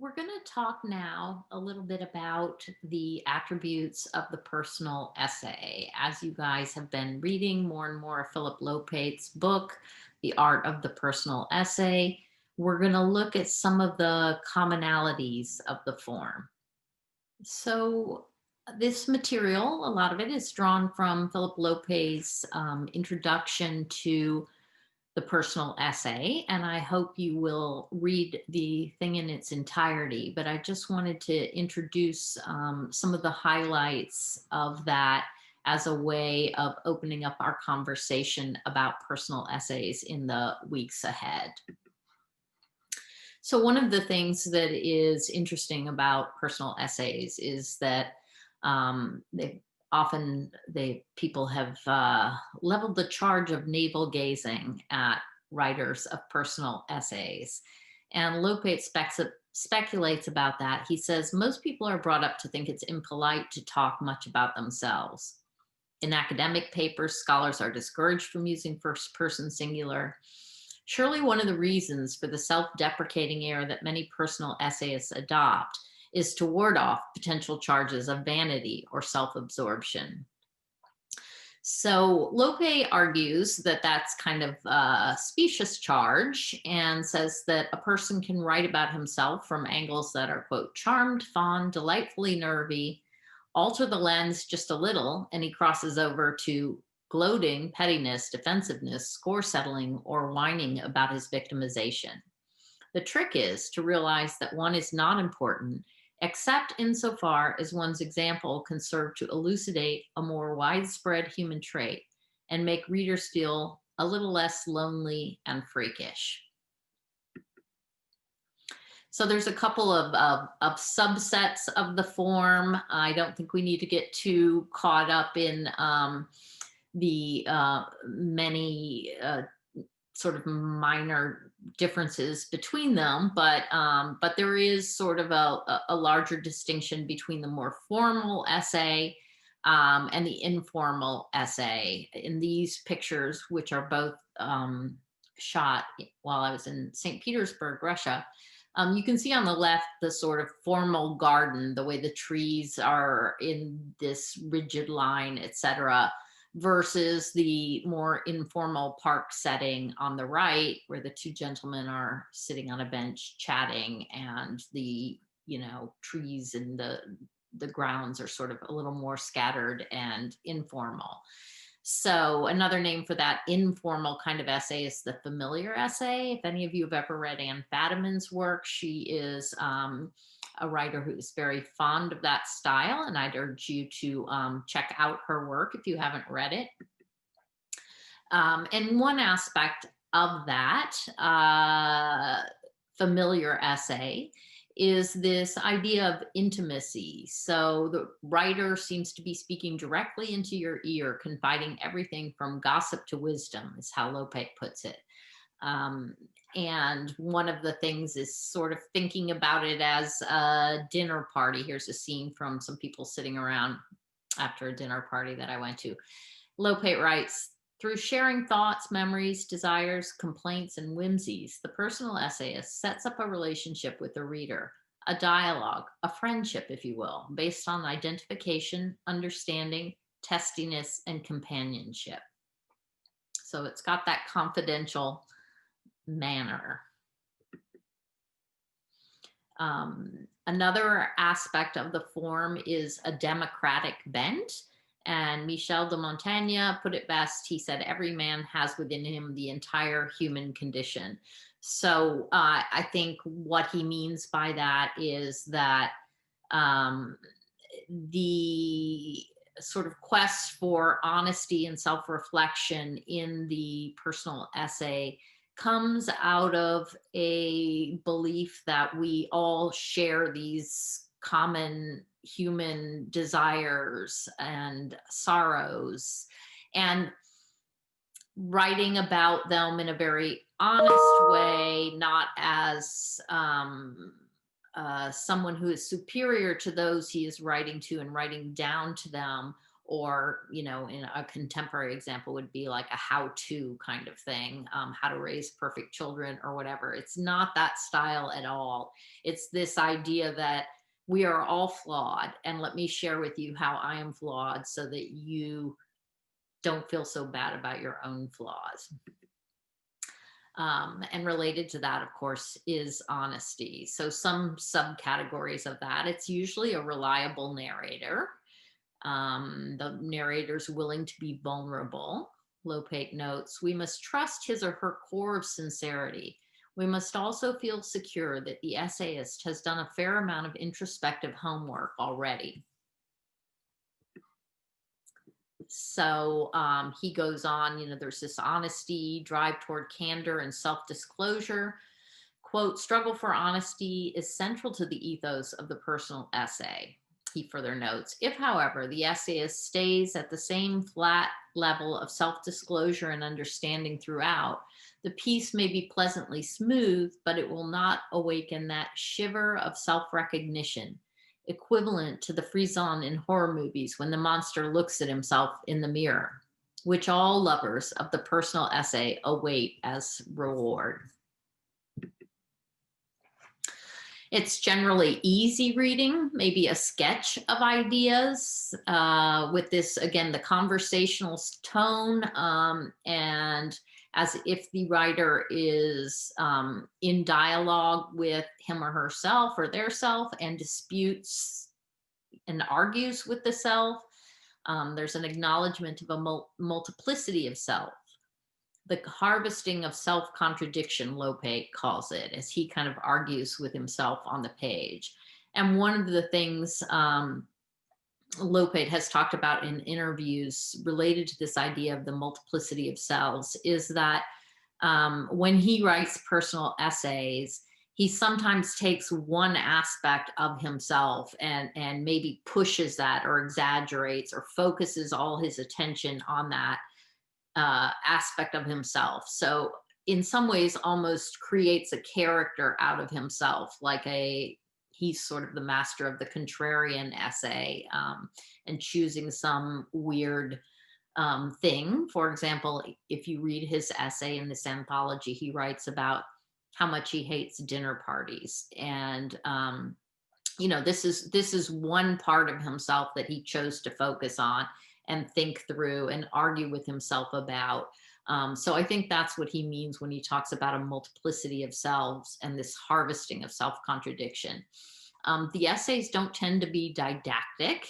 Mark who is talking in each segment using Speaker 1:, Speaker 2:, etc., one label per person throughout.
Speaker 1: We're going to talk now a little bit about the attributes of the personal essay. As you guys have been reading more and more of Philip Lopate's book, The Art of the Personal Essay, we're going to look at some of the commonalities of the form. So, this material, a lot of it is drawn from Philip Lopate's introduction to the personal essay, and I hope you will read the thing in its entirety. But I just wanted to introduce some of the highlights of that as a way of opening up our conversation about personal essays in the weeks ahead. So, one of the things that is interesting about personal essays is that they often people have leveled the charge of navel gazing at writers of personal essays, and Lopate speculates about that. He says most people are brought up to think it's impolite to talk much about themselves. In academic papers, scholars are discouraged from using first person singular. Surely one of the reasons for the self deprecating air that many personal essayists adopt is to ward off potential charges of vanity or self absorption. So Lope argues that that's kind of a specious charge and says that a person can write about himself from angles that are, quote, charmed, fond, delightfully nervy, alter the lens just a little, and he crosses over to gloating, pettiness, defensiveness, score settling, or whining about his victimization. The trick is to realize that one is not important, except insofar as one's example can serve to elucidate a more widespread human trait and make readers feel a little less lonely and freakish. So there's a couple of subsets of the form. I don't think we need to get too caught up in the many sort of minor differences between them, but there is sort of a larger distinction between the more formal essay and the informal essay. In these pictures, which are both shot while I was in St. Petersburg, Russia, you can see on the left the sort of formal garden, the way the trees are in this rigid line, etc., versus the more informal park setting on the right, where the two gentlemen are sitting on a bench chatting, and the trees and the grounds are sort of a little more scattered and informal. So another name for that informal kind of essay is the familiar essay. If any of you have ever read Anne Fadiman's work, she is a writer who is very fond of that style, and I'd urge you to check out her work if you haven't read it. And one aspect of that familiar essay is this idea of intimacy. So the writer seems to be speaking directly into your ear, confiding everything from gossip to wisdom, is how Lope puts it. And one of the things is sort of thinking about it as a dinner party. Here's a scene from some people sitting around after a dinner party that I went to. Lope writes, through sharing thoughts, memories, desires, complaints, and whimsies, the personal essayist sets up a relationship with the reader, a dialogue, a friendship, if you will, based on identification, understanding, testiness, and companionship. So it's got that confidential manner. Another aspect of the form is a democratic bent. And Michel de Montaigne put it best. He said, every man has within him the entire human condition. So I think what he means by that is that the sort of quest for honesty and self-reflection in the personal essay comes out of a belief that we all share these common human desires and sorrows, and writing about them in a very honest way, not as someone who is superior to those he is writing to and writing down to them, or, you know, in a contemporary example would be like a how-to kind of thing, how to raise perfect children or whatever. It's not that style at all. It's this idea that we are all flawed, and let me share with you how I am flawed so that you don't feel so bad about your own flaws. And related to that, of course, is honesty. So, some subcategories of that, it's usually a reliable narrator. The narrator's willing to be vulnerable. Lopate notes, we must trust his or her core of sincerity. We must also feel secure that the essayist has done a fair amount of introspective homework already. So he goes on, you know, there's this honesty, drive toward candor and self-disclosure. Quote, struggle for honesty is central to the ethos of the personal essay. He further notes, if, however, the essayist stays at the same flat level of self-disclosure and understanding throughout, the piece may be pleasantly smooth, but it will not awaken that shiver of self-recognition equivalent to the frisson in horror movies when the monster looks at himself in the mirror, which all lovers of the personal essay await as reward. It's generally easy reading, maybe a sketch of ideas with this, again, the conversational tone, and as if the writer is in dialogue with him or herself or their self and disputes and argues with the self. There's an acknowledgement of a multiplicity of self. The harvesting of self-contradiction, Lopate calls it, as he kind of argues with himself on the page. And one of the things Lopate has talked about in interviews related to this idea of the multiplicity of selves is that when he writes personal essays, he sometimes takes one aspect of himself and maybe pushes that or exaggerates or focuses all his attention on that aspect of himself. So in some ways almost creates a character out of himself, like he's sort of the master of the contrarian essay, and choosing some weird thing. For example, if you read his essay in this anthology, he writes about how much he hates dinner parties. And you know, this is one part of himself that he chose to focus on and think through and argue with himself about. So I think that's what he means when he talks about a multiplicity of selves and this harvesting of self-contradiction. The essays don't tend to be didactic.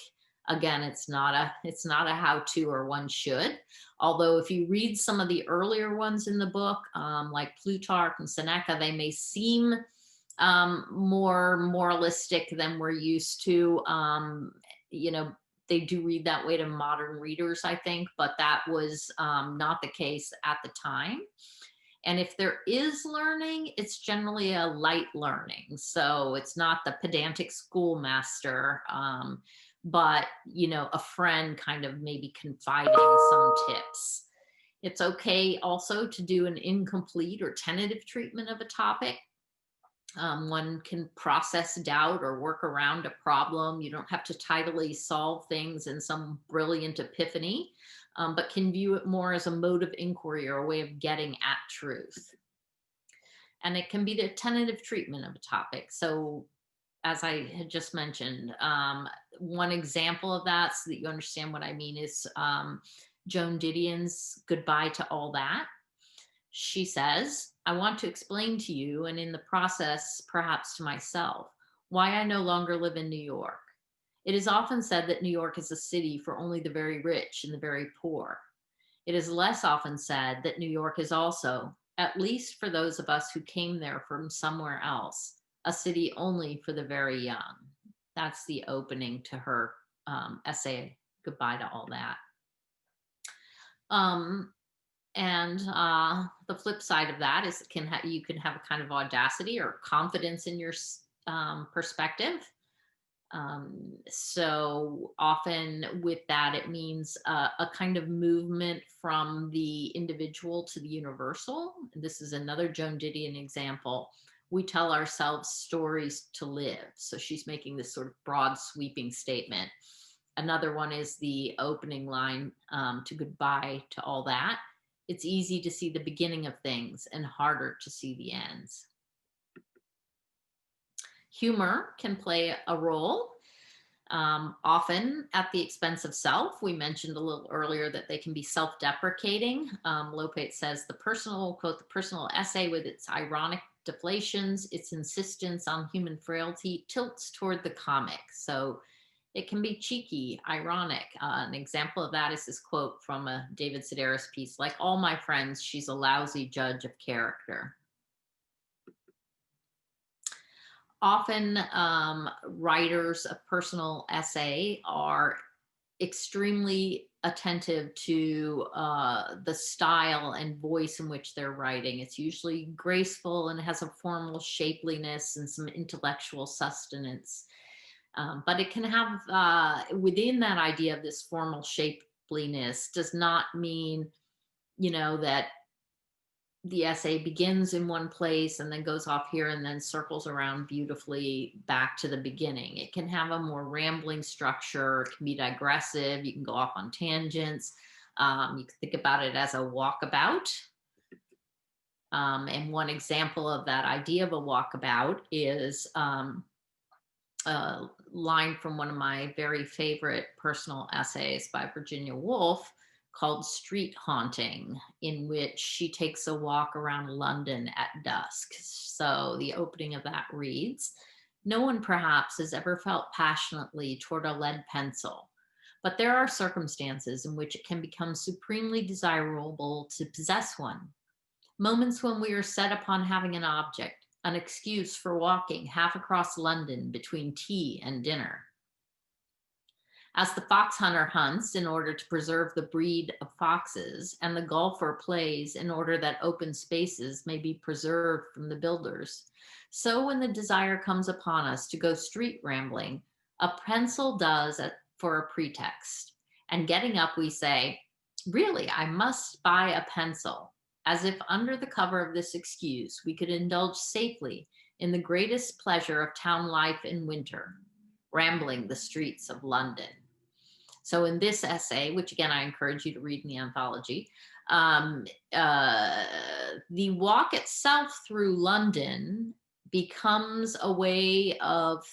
Speaker 1: Again, it's not a how-to or one should. Although if you read some of the earlier ones in the book, like Plutarch and Seneca, they may seem more moralistic than we're used to. You know, they do read that way to modern readers, I think, but that was not the case at the time. And if there is learning, it's generally a light learning. So it's not the pedantic schoolmaster, but, you know, a friend kind of maybe confiding some tips. It's okay also to do an incomplete or tentative treatment of a topic. One can process doubt or work around a problem. You don't have to tidily solve things in some brilliant epiphany, but can view it more as a mode of inquiry or a way of getting at truth. And it can be the tentative treatment of a topic. So as I had just mentioned, one example of that, so that you understand what I mean, is Joan Didion's Goodbye to All That. She says, I want to explain to you, and in the process, perhaps to myself, why I no longer live in New York. It is often said that New York is a city for only the very rich and the very poor. It is less often said that New York is also, at least for those of us who came there from somewhere else, a city only for the very young. That's the opening to her essay, Goodbye to All That. And the flip side of that is you can have a kind of audacity or confidence in your perspective. So often with that, it means a kind of movement from the individual to the universal. This is another Joan Didion example. We tell ourselves stories to live. So she's making this sort of broad sweeping statement. Another one is the opening line to Goodbye to All That. It's easy to see the beginning of things and harder to see the ends. Humor can play a role, often at the expense of self. We mentioned a little earlier that they can be self-deprecating. Lopate says the personal, quote, the personal essay with its ironic deflations, its insistence on human frailty tilts toward the comic. So it can be cheeky, ironic. An example of that is this quote from a David Sedaris piece, like all my friends, she's a lousy judge of character. Often writers of personal essay are extremely attentive to the style and voice in which they're writing. It's usually graceful and has a formal shapeliness and some intellectual sustenance. But it can have, within that idea of this formal shapeliness, does not mean, that the essay begins in one place and then goes off here and then circles around beautifully back to the beginning. It can have a more rambling structure. It can be digressive. You can go off on tangents. You can think about it as a walkabout. And one example of that idea of a walkabout is a line from one of my very favorite personal essays by Virginia Woolf called Street Haunting, in which she takes a walk around London at dusk. So the opening of that reads, no one perhaps has ever felt passionately toward a lead pencil, but there are circumstances in which it can become supremely desirable to possess one. Moments when we are set upon having an object, an excuse for walking half across London between tea and dinner. As the fox hunter hunts in order to preserve the breed of foxes, and the golfer plays in order that open spaces may be preserved from the builders, so when the desire comes upon us to go street rambling, a pencil does for a pretext. And getting up, we say, really, I must buy a pencil, as if under the cover of this excuse, we could indulge safely in the greatest pleasure of town life in winter, rambling the streets of London. So in this essay, which again, I encourage you to read in the anthology, the walk itself through London becomes a way of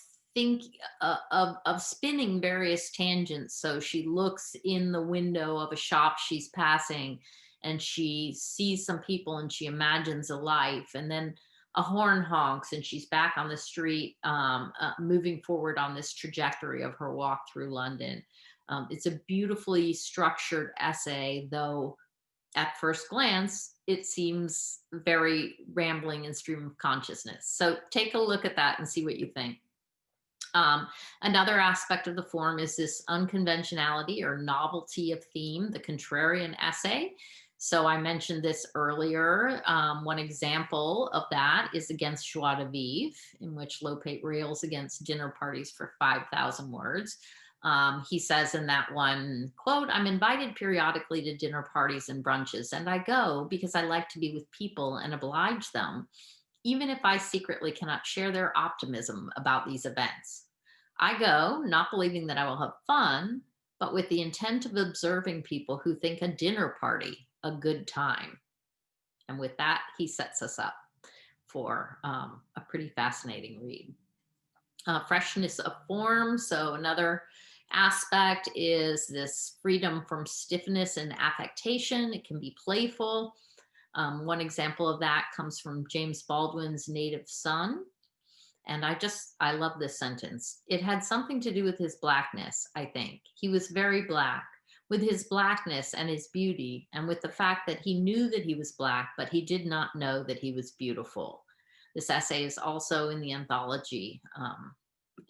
Speaker 1: spinning various tangents. So she looks in the window of a shop she's passing and she sees some people and she imagines a life, and then a horn honks and she's back on the street, moving forward on this trajectory of her walk through London. It's a beautifully structured essay, though at first glance, it seems very rambling and stream of consciousness. So take a look at that and see what you think. Another aspect of the form is this unconventionality or novelty of theme, the contrarian essay. So I mentioned this earlier. One example of that is against Joie de Vivre, in which Lopate rails against dinner parties for 5,000 words. He says in that one, quote, I'm invited periodically to dinner parties and brunches, and I go because I like to be with people and oblige them, even if I secretly cannot share their optimism about these events. I go, not believing that I will have fun, but with the intent of observing people who think a dinner party a good time. And with that, he sets us up for a pretty fascinating read. Freshness of form. So another aspect is this freedom from stiffness and affectation. It can be playful. One example of that comes from James Baldwin's Native Son. And I love this sentence. It had something to do with his blackness, I think. He was very black, with his blackness and his beauty, and with the fact that he knew that he was black, but he did not know that he was beautiful. This essay is also in the anthology,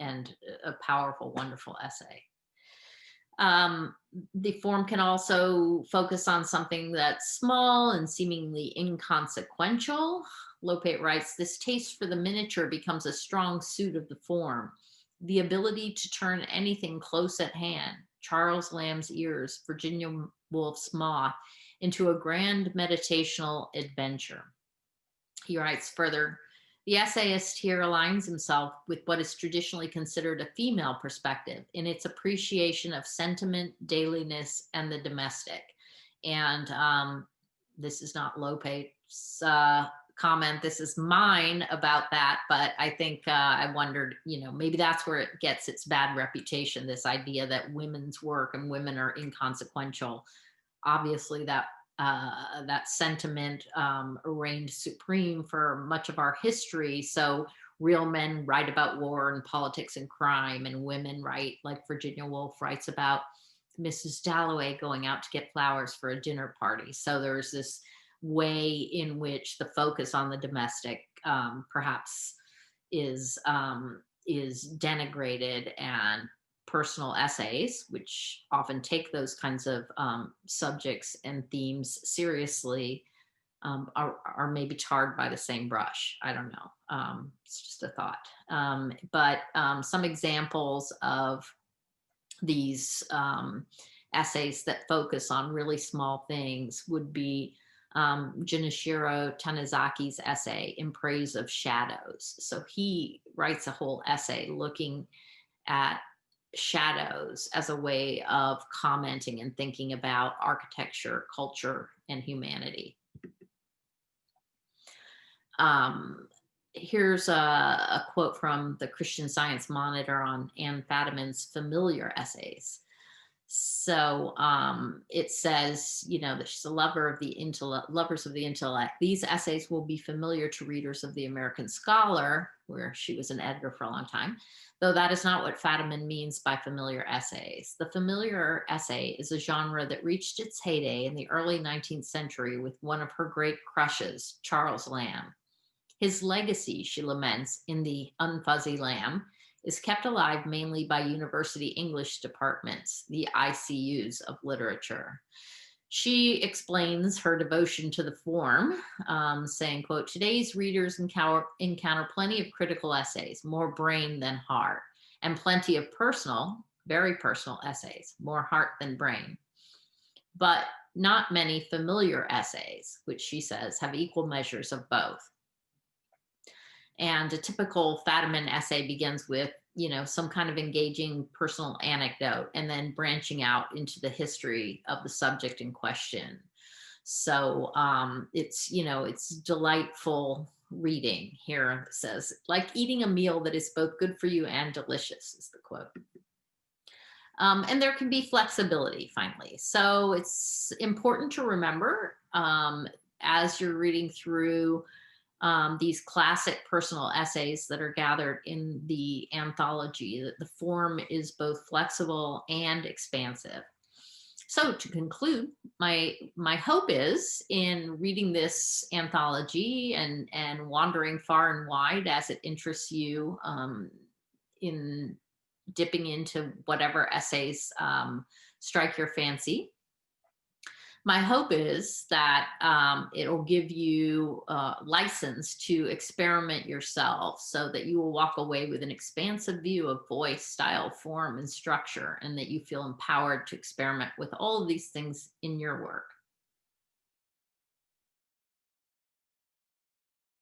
Speaker 1: and a powerful, wonderful essay. The form can also focus on something that's small and seemingly inconsequential. Lopate writes, this taste for the miniature becomes a strong suit of the form. The ability to turn anything close at hand, Charles Lamb's Ears, Virginia Woolf's Moth, into a grand meditational adventure. He writes further, The essayist here aligns himself with what is traditionally considered a female perspective in its appreciation of sentiment, dailiness, and the domestic. And this is not Lope's comment. This is mine about that. But I think I wondered, maybe that's where it gets its bad reputation, this idea that women's work and women are inconsequential. Obviously, that sentiment reigned supreme for much of our history. So real men write about war and politics and crime, and women write, like Virginia Woolf writes about Mrs. Dalloway going out to get flowers for a dinner party. So there's this way in which the focus on the domestic perhaps is denigrated, and personal essays, which often take those kinds of subjects and themes seriously, are maybe tarred by the same brush. I don't know. It's just a thought. But some examples of these essays that focus on really small things would be Junichiro Tanizaki's essay in praise of shadows. So he writes a whole essay looking at shadows as a way of commenting and thinking about architecture, culture, and humanity. Here's a quote from the Christian Science Monitor on Anne Fadiman's familiar essays. So it says, that she's a lover of the intellect, lovers of the intellect. These essays will be familiar to readers of the American Scholar, where she was an editor for a long time, though that is not what Fadiman means by familiar essays. The familiar essay is a genre that reached its heyday in the early 19th century with one of her great crushes, Charles Lamb. His legacy, she laments in The Unfuzzy Lamb, is kept alive mainly by university English departments, the ICUs of literature. She explains her devotion to the form, saying, quote, today's readers encounter plenty of critical essays, more brain than heart, and plenty of personal, very personal essays, more heart than brain. But not many familiar essays, which she says have equal measures of both. And a typical Fadiman essay begins with, some kind of engaging personal anecdote and then branching out into the history of the subject in question. So it's delightful reading here. It says, like eating a meal that is both good for you and delicious, is the quote. And there can be flexibility, finally. So it's important to remember as you're reading through these classic personal essays that are gathered in the anthology, that the form is both flexible and expansive. So to conclude, my hope is in reading this anthology and wandering far and wide as it interests you in dipping into whatever essays strike your fancy. My hope is that it'll give you license to experiment yourself so that you will walk away with an expansive view of voice, style, form, and structure, and that you feel empowered to experiment with all of these things in your work.